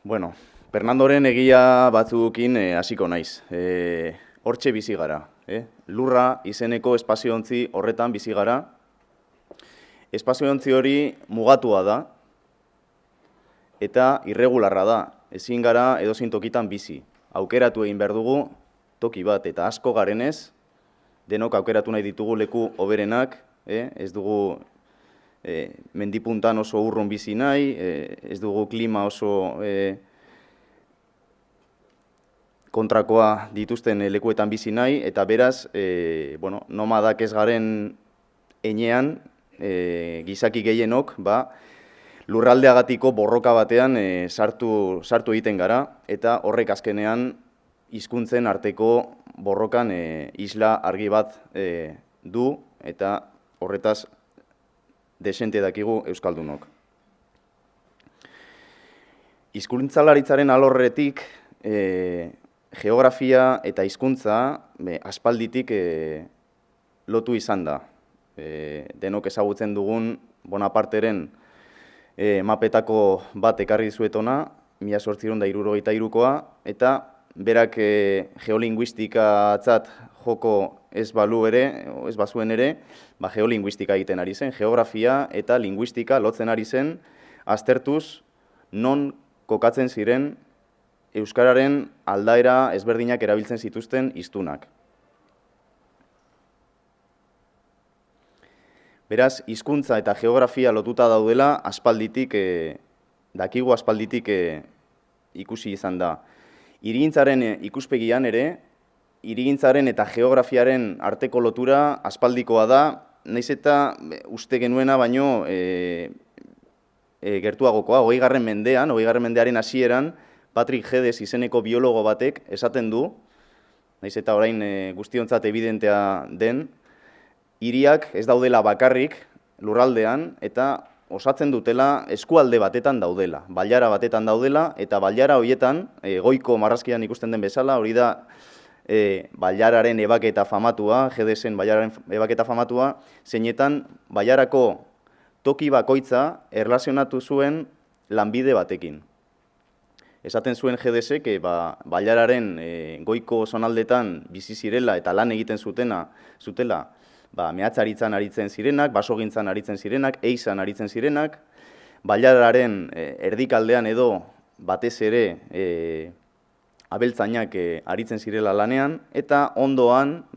Bueno, Fernandoren egia batzuekin hasiko naiz. Hortxe bizi gara. Lurra izeneko espaziontzi horretan bizi gara. Espaziontzi hori mugatua da eta irregularra da. Ezin gara edozein tokitan bizi. Aukeratu egin behar dugu toki bat eta asko garenez, denok aukeratu nahi ditugu leku hoberenak, ez dugu mendipuntan oso urrun bizi nahi, ez dugu klima oso kontrakoa dituzten lekuetan bizi nahi, eta beraz, nomadak ez garen enean, gizaki gehienok, lurraldeagatiko borroka batean sartu egiten gara, eta horrek azkenean hizkuntzen arteko borrokan isla argi bat du, eta horretaz desente dakigu euskaldunok. Hizkuntzalaritzaren alorretik geografia eta hizkuntza aspalditik lotu izan da. Denok ezagutzen dugun Bonaparteren mapetako bat ekarri dizuetona, 1873koa, eta berak geolinguistikatzat joko ez balu ere, ez bazuen ere, geolinguistika egiten ari zen, geografia eta linguistika lotzen ari zen, aztertuz non kokatzen ziren euskararen aldaera ezberdinak erabiltzen zituzten hiztunak. Beraz, hizkuntza eta geografia lotuta daudela dakigu aspalditik ikusi izan da. Hirigintzaren ikuspegian ere, hirigintzaren eta geografiaren arteko lotura aspaldikoa da, nahiz eta uste genuena baino gertuagokoa, 20. mendean, 20. mendearen hasieran, Patrick Geddes izeneko biologo batek esaten du, nahiz eta orain guztiontzat evidentea den, hiriak ez daudela bakarrik lurraldean eta osatzen dutela eskualde batetan daudela, bailara batetan daudela, eta bailara horietan, goiko marrazkian ikusten den bezala, hori da bailararen ebaketa famatua, Geddesen bailararen ebaketa famatua, zeinetan bailarako toki bakoitza erlazionatu zuen lanbide batekin. Esaten zuen Geddesek bailararen goiko zonaldetan bizi zirela eta lan egiten zutela, mehatzaritzan aritzen zirenak, basogintzan aritzen zirenak, eizan aritzen zirenak, bailararen erdikaldean edo batez ere abeltzainak aritzen zirela lanean, eta ondoan,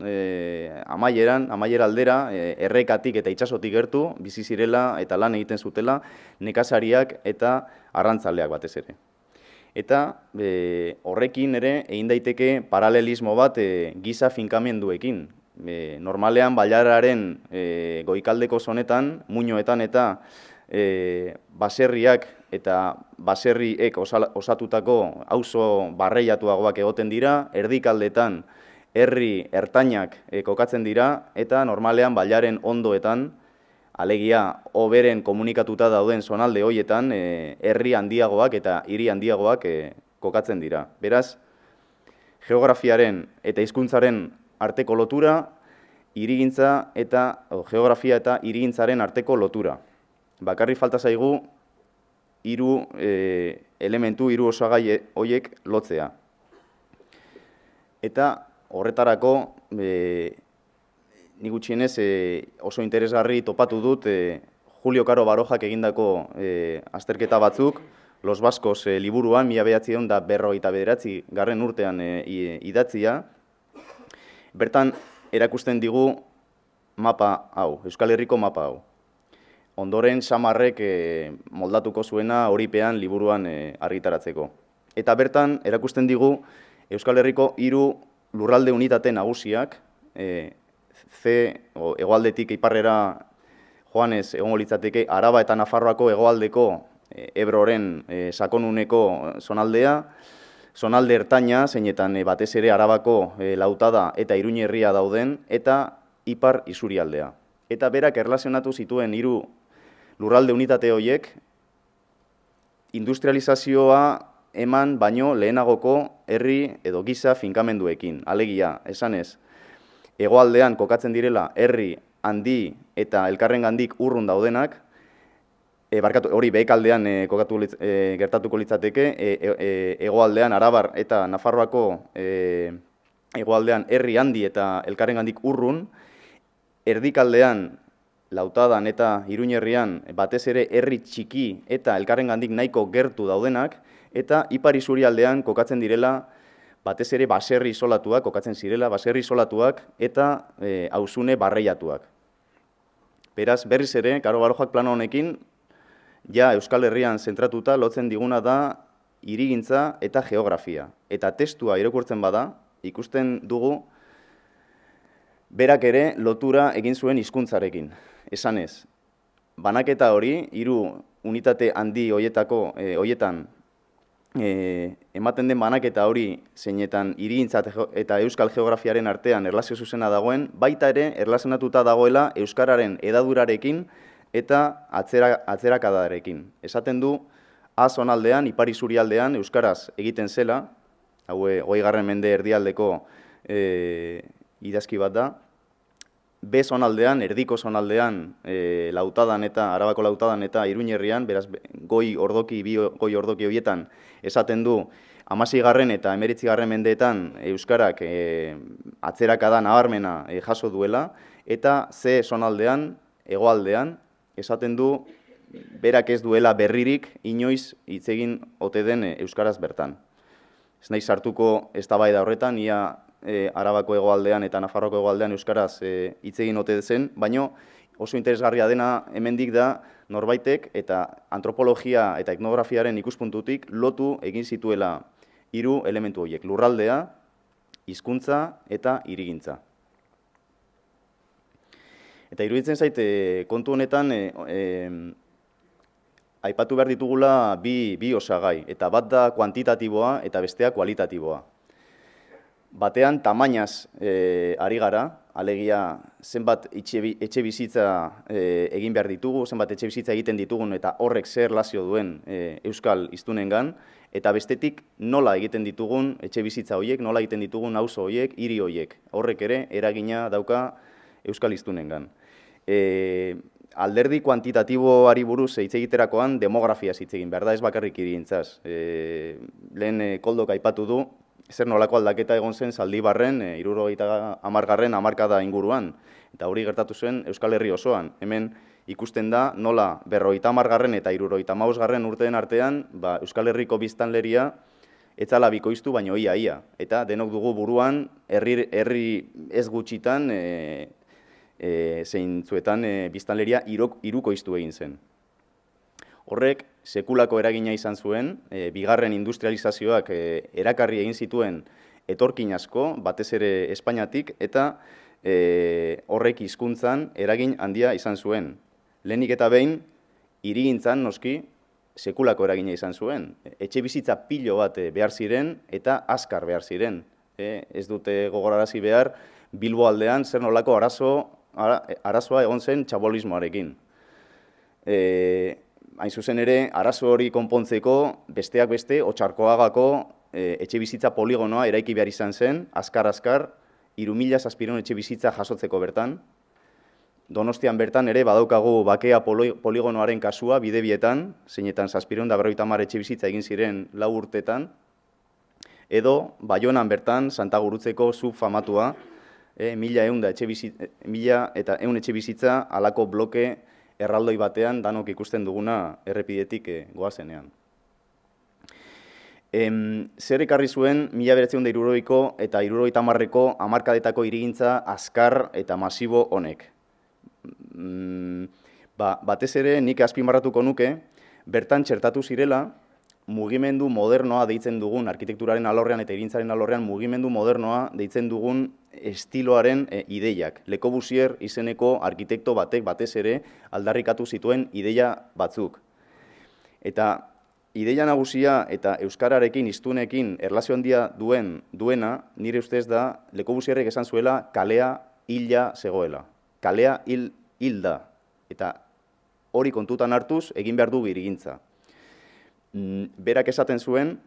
amaiera aldera, errekatik eta itsasotik gertu, bizi zirela eta lan egiten zutela, nekazariak eta arrantzaleak batez ere. Eta horrekin ere egin daiteke paralelismo bat giza finkamenduekin. Normalean bailararen goikaldeko zonetan, muinoetan eta baserriak eta baserriek osatutako auzo barreiatuagoak egoten dira, erdikaldetan herri ertainak kokatzen dira, eta normalean bailaren ondoetan, alegia hoberen komunikatuta dauden zonalde horietan, herri handiagoak eta hiri handiagoak kokatzen dira. Beraz, geografiaren eta hizkuntzaren arteko lotura, geografia eta hirigintzaren arteko lotura. Bakarri falta zaigu hiru osagai horiek lotzea. Eta horretarako, nik gutxienez oso interesgarri topatu dut Julio Caro Barojak egindako azterketa batzuk, Los Vascos liburuan, 1959 urtean idatzia. Bertan erakusten digu mapa hau, Euskal Herriko mapa hau. Ondoren Samarrek moldatuko zuena horipean liburuan argitaratzeko. Eta bertan erakusten digu Euskal Herriko 3 lurralde unitate nagusiak, hegoaldetik iparrera joanez egongo litzateke Araba eta Nafarroako hegoaldeko Ebroren sakonuneko zonaldea, zonalde ertaina, zeinetan batez ere Arabako Lautada eta Iruñerria dauden, eta ipar isurialdea. Eta berak erlazionatu zituen 3 lurralde unitate horiek industrializazioa eman baino lehenagoko herri edo giza finkamenduekin. Alegia, esanez, hegoaldean kokatzen direla herri handi eta elkarrengandik urrun daudenak, Barkatu, hori behekaldean gertatuko litzateke, hegoaldean Arabar eta Nafarroako hegoaldean herri handi eta elkarrengandik urrun, erdikaldean Lautadan eta Iruñerrian batez ere herri txiki eta elkarrengandik nahiko gertu daudenak, eta ipar isurialdean kokatzen direla batez ere baserri isolatuak, kokatzen zirela baserri isolatuak eta auzune barreiatuak. Beraz, berriz ere, Karo Barojak plano honekin, ja Euskal Herrian zentratuta lotzen diguna da hirigintza eta geografia. Eta testua irakurtzen bada, ikusten dugu, berak ere lotura egin zuen hizkuntzarekin. Esanez, banaketa hori, 3 unitate handi hoietan ematen den banaketa hori zeinetan hirigintza eta euskal geografiaren artean erlazio zuzena dagoen, baita ere erlazionatuta dagoela euskararen hedadurarekin eta atzerakadarekin. Esaten du, A zonaldean, ipar isurialdean euskaraz egiten zela, hau 20. mende erdialdeko idazki bat da, B zonaldean, erdiko zonaldean, Lautadan eta Arabako Lautadan eta Iruñerrian, beraz goi ordoki horietan esaten du 16. eta 19. mendeetan euskarak atzerakada nabarmena jaso duela, eta C zonaldean, hegoaldean, esaten du berak ez duela berririk inoiz hitz egin ote den euskaraz bertan. Ez naiz sartuko eztabaida horretan, ia Arabako hegoaldean eta Nafarroko hegoaldean euskaraz hitz egin ote zen, baino oso interesgarria dena hemendik da norbaitek eta antropologia eta etnografiaren ikuspuntutik lotu egin zituela 3 elementu horiek: lurraldea, hizkuntza eta hirigintza. Eta iruditzen zaite kontu honetan aipatu behar ditugula bi osagai, eta bat da kuantitatiboa eta bestea kualitatiboa. Batean tamainaz ari gara, alegia zenbat etxe bizitza egin behar ditugu, zenbat etxe bizitza egiten ditugun eta horrek zer erlazio duen euskal hiztunengan, eta bestetik nola egiten ditugun etxe bizitza horiek, nola egiten ditugun auzo horiek, hiri horiek. Horrek ere eragina dauka euskal hiztunengan. Alderdi kuantitatiboari buruz hitz egiterakoan demografiaz hitz egin behar da, ez bakarrik hirigintzaz. Lehen Koldok aipatu du, zer nolako aldaketa egon zen Zaldibarren 70. hamarkada inguruan. Eta hori gertatu zen Euskal Herri osoan. Hemen ikusten da nola 50. eta 75. urteen artean Euskal Herriko biztanleria ez zala bikoiztu baino ia. Eta denok dugu buruan herri ez gutxitan zeintzuetan biztanleria hirukoiztu egin zen. Horrek sekulako eragina izan zuen, bigarren industrializazioak erakarri egin zituen etorkin asko, batez ere Espainiatik, eta horrek hizkuntzan eragin handia izan zuen. Lehenik eta behin, hirigintzan noski sekulako eragina izan zuen. Etxe bizitza pilo bat behar ziren eta azkar behar ziren. Ez dute gogorarazi behar, Bilbo aldean zer nolako arazoa egon zen txabolismoarekin. Hain zuzen ere, arazo hori konpontzeko besteak beste, Otxarkoagako etxe bizitza poligonoa eraiki behar izan zen, azkar, 3.000 zazpiron etxe bizitza jasotzeko bertan. Donostian bertan ere badaukagu bakea poligonoaren kasua, Bidebietan, zeinetan 750 etxe bizitza egin ziren 4 urtetan, edo Baionan bertan, Santa Gurutzeko subfamatua, 1.100 etxe bizitza alako bloke erraldoi batean danok ikusten duguna errepidetik goazenean. Zer ekarri zuen 1970ko eta 1970ko hamarkadetako hirigintza azkar eta masibo honek? Batez ere nik azpimarratuko nuke, bertan txertatu zirela mugimendu modernoa deitzen dugun, arkitekturaren alorrean eta hirigintzaren alorrean mugimendu modernoa deitzen dugun estiloaren ideiak. Le Corbusier izeneko arkitekto batek batez ere aldarrikatu zituen ideia batzuk. Eta ideia nagusia eta euskararekin, hiztunekin erlazio handia duena, nire ustez da, Le Corbusierrek esan zuela kalea hila zegoela. Kalea hil da. Eta hori kontutan hartuz egin behar du hirigintza. Berak esaten zuen,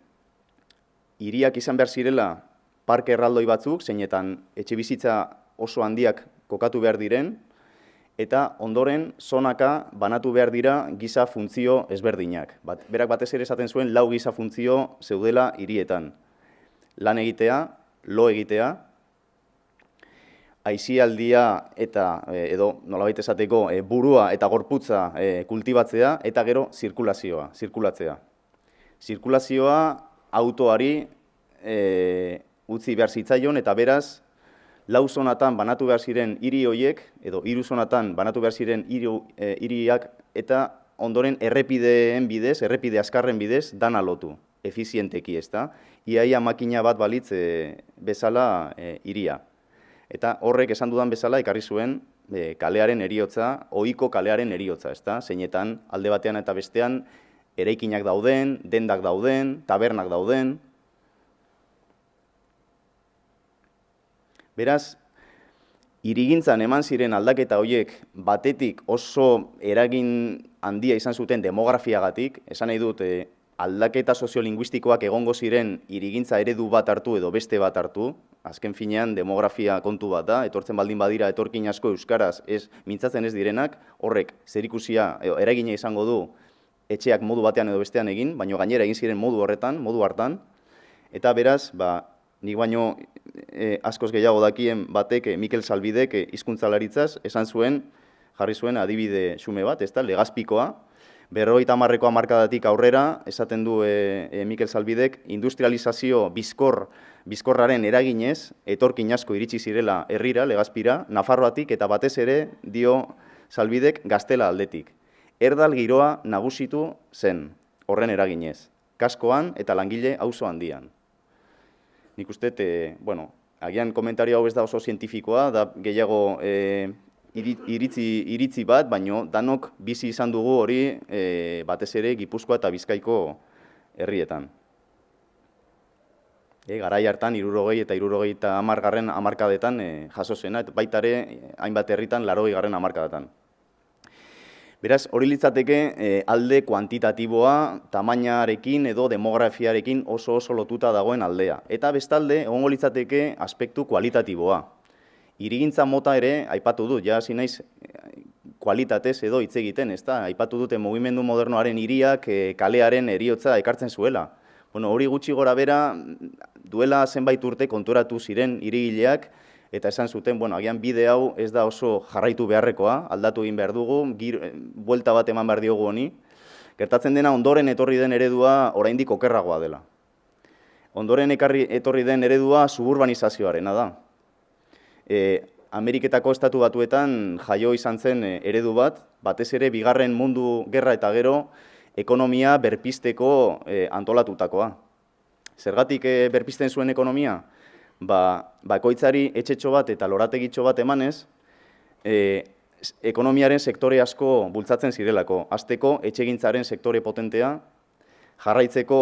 hiriak izan behar zirela parke erraldoi batzuk, zeinetan etxe bizitza oso handiak kokatu behar diren, eta ondoren zonaka banatu behar dira giza funtzio ezberdinak. Berak batez ere esaten zuen 4 giza funtzio zeudela hirietan. Lan egitea, lo egitea, aisialdia eta, edo nolabait esateko, burua eta gorputza kultibatzea, eta gero zirkulatzea. Zirkulazioa autoari utzi behar zitzaion, eta beraz, 4 zonatan banatu behar ziren hiri horiek, edo 3 zonatan banatu behar ziren hiriak, eta ondoren errepideen bidez, errepide azkarren bidez, dana lotu, efizienteki, ezta? Iaia makina bat balitz bezala hiria. Eta horrek esan dudan bezala ekarri zuen kalearen heriotza, ohiko kalearen heriotza, ezta? Zeinetan alde batean eta bestean eraikinak dauden, dendak dauden, tabernak dauden. Beraz, hirigintzan eman ziren aldaketa horiek batetik oso eragin handia izan zuten demografiagatik, esan nahi dut aldaketa soziolinguistikoak egongo ziren hirigintza eredu bat hartu edo beste bat hartu, azken finean demografia kontu bat da, etortzen baldin badira etorkin asko euskaraz mintzatzen ez direnak, horrek zerikusia eragina izango du etxeak modu batean edo bestean egin, baina gainera egin ziren modu hartan, eta beraz, nik baino askoz gehiago dakien batek, Mikel Salbidek hizkuntzalaritzaz, esan zuen, jarri zuen adibide xume bat, ezta, Legazpikoa, 50ko hamarkadatik aurrera, esaten du Mikel Salbidek, industrializazio bizkorraren eraginez, etorkin asko iritsi zirela herrira, Legazpira, Nafarroatik, eta batez ere, dio Salbidek, Gaztela aldetik. Erdal giroa nagusitu zen, horren eraginez, kaskoan eta langile auzo handian. Nik uste, agian komentario hau ez da oso zientifikoa, da gehiago iritzi bat, baino danok bizi izan dugu hori batez ere Gipuzkoa eta Bizkaiko herrietan. Garai hartan, 60 eta 70 hamarkadetan jaso zena, eta baita ere hainbat herritan 80 hamarkadetan. Beraz, hori litzateke alde kuantitatiboa, tamainarekin edo demografiarekin oso lotuta dagoen aldea. Eta bestalde, egongo litzateke aspektu kualitatiboa. Hirigintza mota ere, aipatu dut, ja hasi naiz kualitatez edo hitz egiten, ezta? Aipatu dute mugimendu modernoaren hiriak kalearen heriotza ekartzen zuela. Hori gutxi gora bera, duela zenbait urte konturatu ziren hirigileak, eta esan zuten, agian bide hau ez da oso jarraitu beharrekoa, aldatu egin behar dugu, buelta bat eman behar diogu honi. Gertatzen dena ondoren etorri den eredua oraindik okerragoa dela. Ondoren etorri den eredua suburbanizazioarena da. Ameriketako estatu batuetan jaio izan zen eredu bat, batez ere Bigarren Mundu Gerra eta gero ekonomia berpizteko antolatutakoa. Zergatik berpizten zuen ekonomia? Bakoitzari etxetxo bat eta lorategitxo bat emanez, ekonomiaren sektore asko bultzatzen zirelako. Hasteko etxegintzaren sektore potentea, jarraitzeko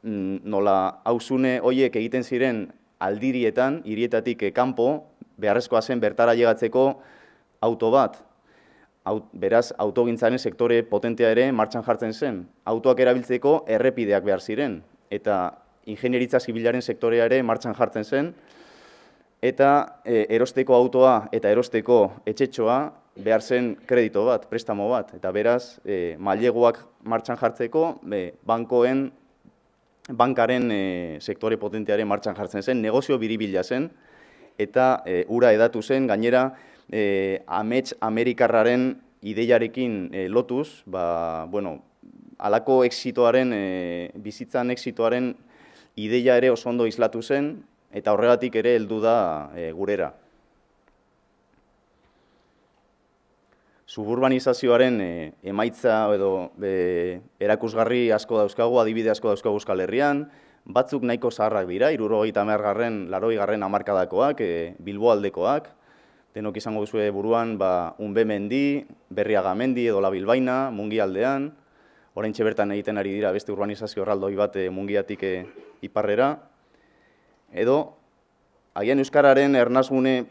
nola auzune horiek egiten ziren aldirietan, hirietatik kanpo, beharrezkoa zen bertara llegatzeko auto bat. Beraz, autogintzaren sektore potentea ere martxan jartzen zen. Autoak erabiltzeko errepideak behar ziren, eta ingenieritza zibilaren sektorea ere martxan jartzen zen, eta erosteko autoa eta erosteko etxetxoa behar zen kredito bat, prestamo bat, eta beraz, maileguak martxan jartzeko, bankaren sektore potentearen martxan jartzen zen, negozio biribila zen, eta ura edatu zen, gainera, amets amerikarraren ideiarekin lotuz, halako bizitzan exitoaren ideia ere oso ondo islatu zen, eta horregatik ere heldu da gurera. Suburbanizazioaren emaitza edo erakusgarri asko dauzkagu, adibide asko dauzkagu Euskal Herrian, batzuk nahiko zaharrak dira, 70garren, 80garren hamarkadakoak, Bilboaldekoak, denok izango duzue buruan Unbe mendi, Berriaga mendi edo La Bilbaina, Mungialdean, oraintxe bertan egiten ari dira beste urbanizazio erraldoi bat Mungiatik iparrera, edo agian euskararen ernazgune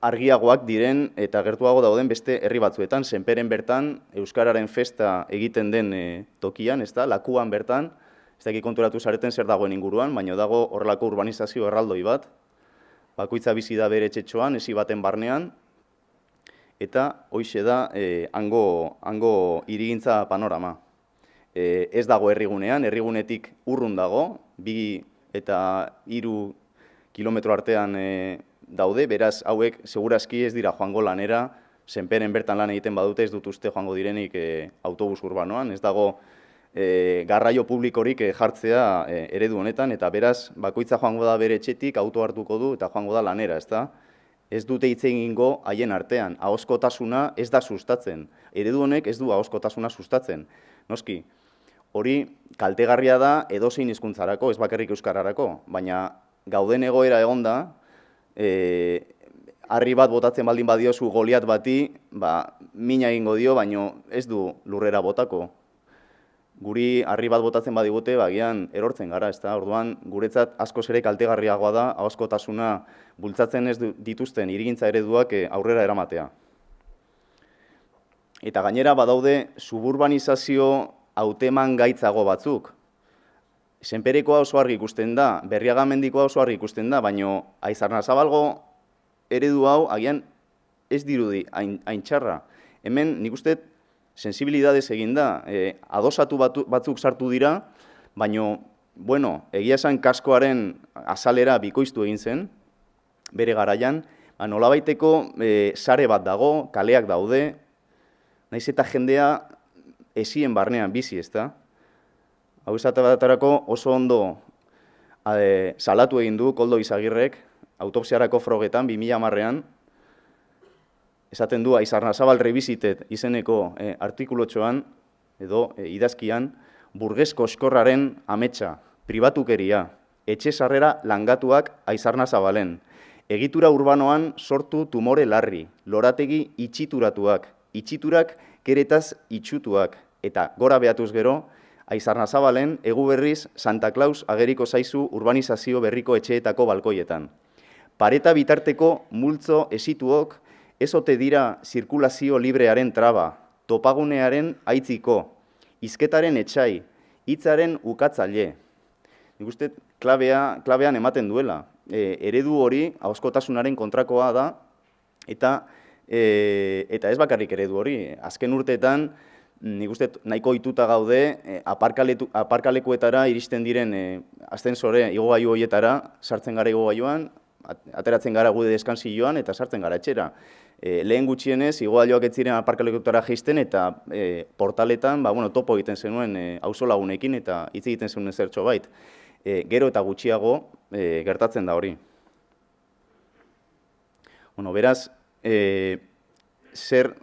argiagoak diren eta gertuago dauden beste herri batzuetan, Senperen bertan euskararen festa egiten den tokian, lakuan bertan, ez dakit konturatu zareten zer dagoen inguruan, baina dago horrelako urbanizazio erraldoi bat, bakoitza bizi da bere etxetxoan, esi baten barnean, Eta hoixe da hango hirigintza panorama. Ez dago herrigunean, herrigunetik urrun dago, 2 eta 3 kilometro artean daude, beraz hauek segurazki ez dira joango lanera, senperen bertan lan egiten badute ez dut uste joango direnik autobus urbanoan, ez dago garraio publikorik jartzea eredu honetan, eta beraz bakoitza joango da bere etxetik, auto hartuko du eta joango da lanera, ezta? Ez dute hitz egingo haien artean, ahozkotasuna ez da sustatzen. Eredu honek ez du ahozkotasuna sustatzen. Noski, hori kaltegarria da edozein hizkuntzarako, ez bakarrik euskararako, baina gauden egoera egonda, harri bat botatzen baldin badiozu Goliat bati, mina egingo dio, baino ez du lurrera botako. Guri harri bat botatzen badigute, bagian erortzen gara, ezta? Orduan, guretzat askoz ere kaltegarriagoa da, ahozkotasuna bultzatzen ez dituzten hirigintza ereduak aurrera eramatea. Eta gainera badaude suburbanizazio hauteman gaitzago batzuk. Senperekoa oso argi ikusten da, Berriagamendikoa oso argi ikusten da, baino Aizarnazabalgo eredu hau agian ez dirudi hain txarra. Hemen nik uste sensibilidadez egin da, adosatu batzuk sartu dira, baino, bueno, egia esan kaskoaren azalera bikoiztu egin zen, bere garaian, nolabaiteko sare bat dago, kaleak daude, naiz eta jendea esien barnean bizi, ezta? Hau esate batarako oso ondo salatu egin du Koldo Izagirrek, autopsiarako frogetan, 2010ean, esaten du Aizarnazabal Revisited izeneko artikulotxoan, edo idazkian, burges koskorraren ametsa, pribatukeria, etxe sarrera langatuak Aizarnazabalen, egitura urbanoan sortu tumore larri, lorategi itxituratuak, itxiturak keretaz itxutuak, eta gora behatuz gero, Aizarnazabalen egu berriz Santa Claus ageriko zaizu urbanizazio berriko etxeetako balkoietan. Pareta bitarteko multzo esituok ez ote dira zirkulazio librearen traba, topagunearen aitziko, hizketaren etxai, hitzaren ukatzaile. Nik uste klabean ematen duela. Eredu hori ahozkotasunaren kontrakoa da, eta ez bakarrik eredu hori. Azken urteetan, nik uste nahiko ohituta gaude, aparkalekuetara iristen diren ascensore igogailu horietara, sartzen gara igogailuan, ateratzen gara gude deskantzioan eta sartzen gara etxera. Lehen gutxienez, igogailuak ez ziren aparkalekutara jaisten eta portaletan topo egiten zenuen auzolagunekin eta hitz egiten zenuen zertxo bait. Gero eta gutxiago gertatzen da hori. Beraz,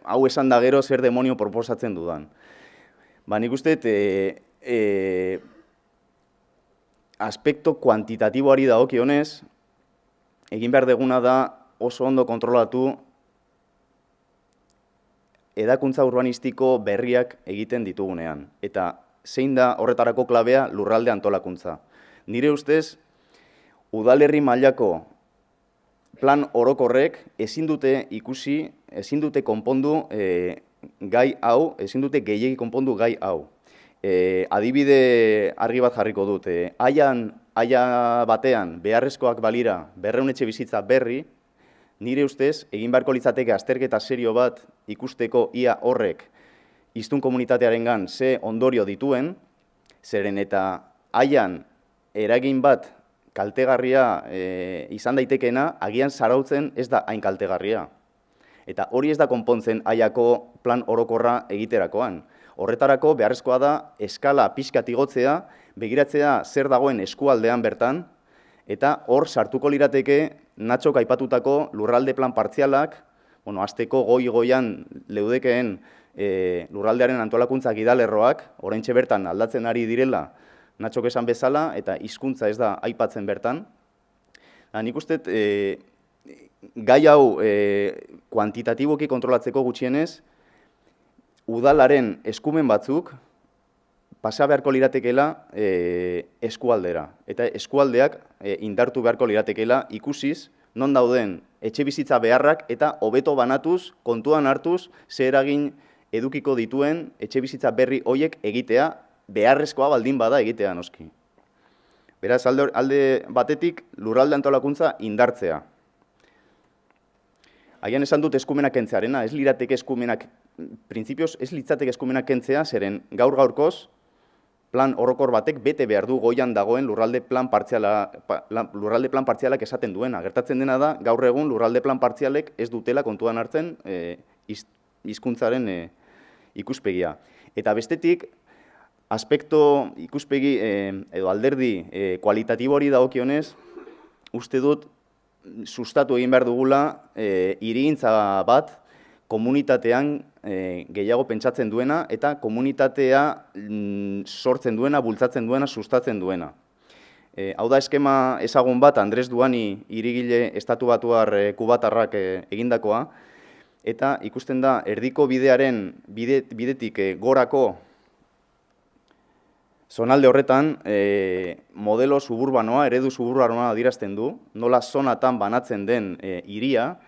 hau esan da gero zer demonio proposatzen dudan. Nik uste aspekto kuantitatiboari dagokionez, egin behar deguna da oso ondo kontrolatu edakuntza urbanistiko berriak egiten ditugunean. Eta zein da horretarako klabea lurralde antolakuntza. Nire ustez, udalerri mailako plan orokorrek ezin dute ikusi, ezin dute konpondu gai hau, ezin dute gehiegi konpondu gai hau. Adibide argi bat jarriko dut. Aia batean beharrezkoak balira 200 etxe bizitza berri, nire ustez, egin beharko litzateke azterketa serio bat ikusteko ia horrek hiztun komunitatearengan ze ondorio dituen, zeren eta aian eragin bat kaltegarria izan daitekeena, agian zarautzen ez da hain kaltegarria. Eta hori ez da konpontzen aiako plan orokorra egiterakoan. Horretarako beharrezkoa da eskala pixkat igotzea, begiratzea zer dagoen eskualdean bertan, eta hor sartuko lirateke Natxok aipatutako lurralde plan partzialak, azteko goi-goian leudekeen lurraldearen antolakuntza gidalerroak, oraintxe bertan aldatzen ari direla, Natxok esan bezala, eta hizkuntza ez da aipatzen bertan. Nik uste, gai hau kuantitatiboki kontrolatzeko gutxienez, udalaren eskumen batzuk pasa beharko liratekeela eskualdera. Eta eskualdeak indartu beharko liratekeela ikusiz, non dauden etxe bizitza beharrak eta hobeto banatuz, kontuan hartuz, zer eragin edukiko dituen etxe bizitza berri hoiek egitea, beharrezkoa baldin bada egitea noski. Beraz, alde batetik lurralde antolakuntza indartzea. Agian esan dut eskumenak kentzearena, ez lirateke eskumenak, printzipioz ez litzateke eskumenak kentzea, zeren gaur-gaurkoz, plan orokor batek bete behar du goian dagoen lurralde plan partzialak esaten duena. Gertatzen dena da, gaur egun lurralde plan partzialek ez dutela kontuan hartzen hizkuntzaren ikuspegia. Eta bestetik, ikuspegi edo alderdi kualitatibo hori dagokionez, uste dut sustatu egin behar dugula hirigintza bat komunitatean gehiago pentsatzen duena eta komunitatea sortzen duena, bultzatzen duena, sustatzen duena. Hau da eskema ezagun bat Andres Duani hirigile estatubatuar kubatarrak egindakoa, eta ikusten da erdiko bidearen bidetik gorako zonalde horretan modelo suburbanoa, eredu suburbanoa adierazten du, nola zonatan banatzen den hiria,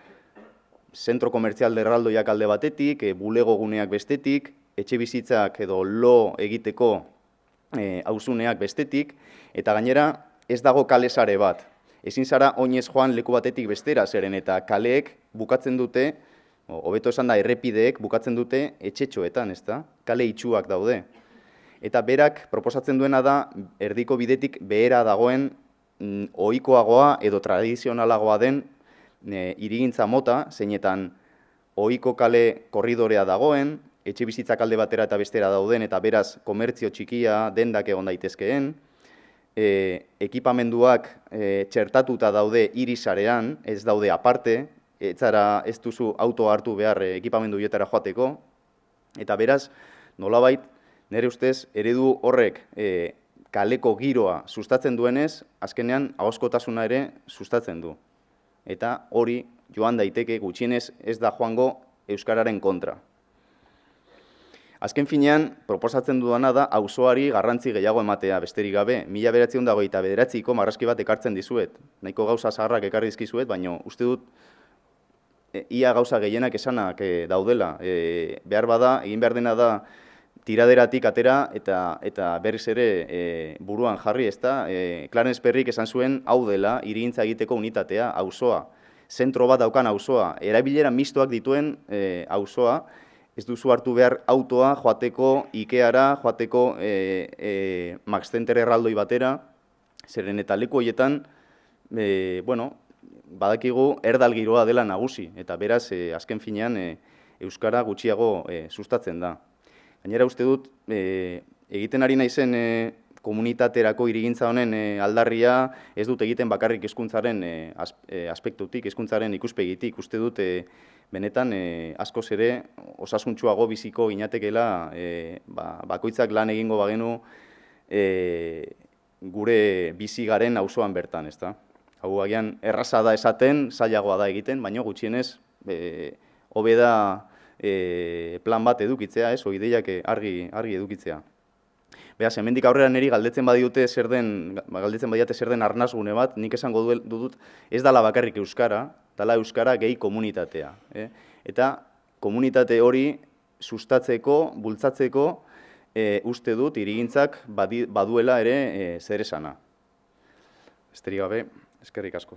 zentro komertzial erraldoiak alde batetik, bulego guneak bestetik, etxe bizitzak edo lo egiteko auzuneak bestetik, eta gainera ez dago kale sare bat. Ezin zara oinez joan leku batetik bestera, zeren eta kaleek bukatzen dute, hobeto esan da errepideek bukatzen dute etxetxoetan, ezta? Kale itsuak daude. Eta berak proposatzen duena da erdiko bidetik behera dagoen ohikoagoa edo tradizionalagoa den hirigintza mota, zeinetan ohiko kale korridorea dagoen, etxe bizitzak alde batera eta bestera dauden, eta beraz komertzio txikia dendak egon daitezkeen, ekipamenduak txertatuta daude hiri sarean, ez daude aparte, ez duzu auto hartu behar ekipamendu bietara joateko, eta beraz, nolabait, nire ustez, eredu horrek kaleko giroa sustatzen duenez, azkenean ahozkotasuna ere sustatzen du. Eta hori joan daiteke gutxienez ez da joango euskararen kontra. Azken finean, proposatzen dudana da auzoari garrantzi gehiago ematea, besterik gabe. 1929ko marrazki bat ekartzen dizuet. Nahiko gauza zaharrak ekarri dizkizuet, baina uste dut ia gauza gehienak esanak daudela. Behar bada, egin behar dena da, tiraderatik atera eta berriz ere buruan jarri, ezta? Clarence Perryk esan zuen hau dela hirigintza egiteko unitatea, auzoa. Zentro bat daukan auzoa, erabilera mistoak dituen auzoa, ez duzu hartu behar autoa joateko Ikeara, joateko Max Center erraldoi batera, zeren eta leku horietan, badakigu erdal giroa dela nagusi, eta beraz, azken finean, euskara gutxiago sustatzen da. Gainera uste dut, egiten ari naizen komunitaterako hirigintza honen aldarria ez dut egiten bakarrik hizkuntzaren aspektutik, hizkuntzaren ikuspegitik. Uste dut, benetan, askoz ere osasuntsuago biziko ginatekela bakoitzak lan egingo bagenu gure bizi garen auzoan bertan, ezta? Hau agian erraza da esaten, zailagoa da egiten, baina gutxienez hobe da plan bat edukitzea, ideiak argi edukitzea. Beraz, hemendik aurrera niri galdetzen badiate zer den arnasgune bat, nik esango dut ez dala bakarrik euskara, dala euskara gehi komunitatea. Eta komunitate hori sustatzeko, bultzatzeko, uste dut hirigintzak baduela ere zer esana. Besterik gabe, eskerrik asko.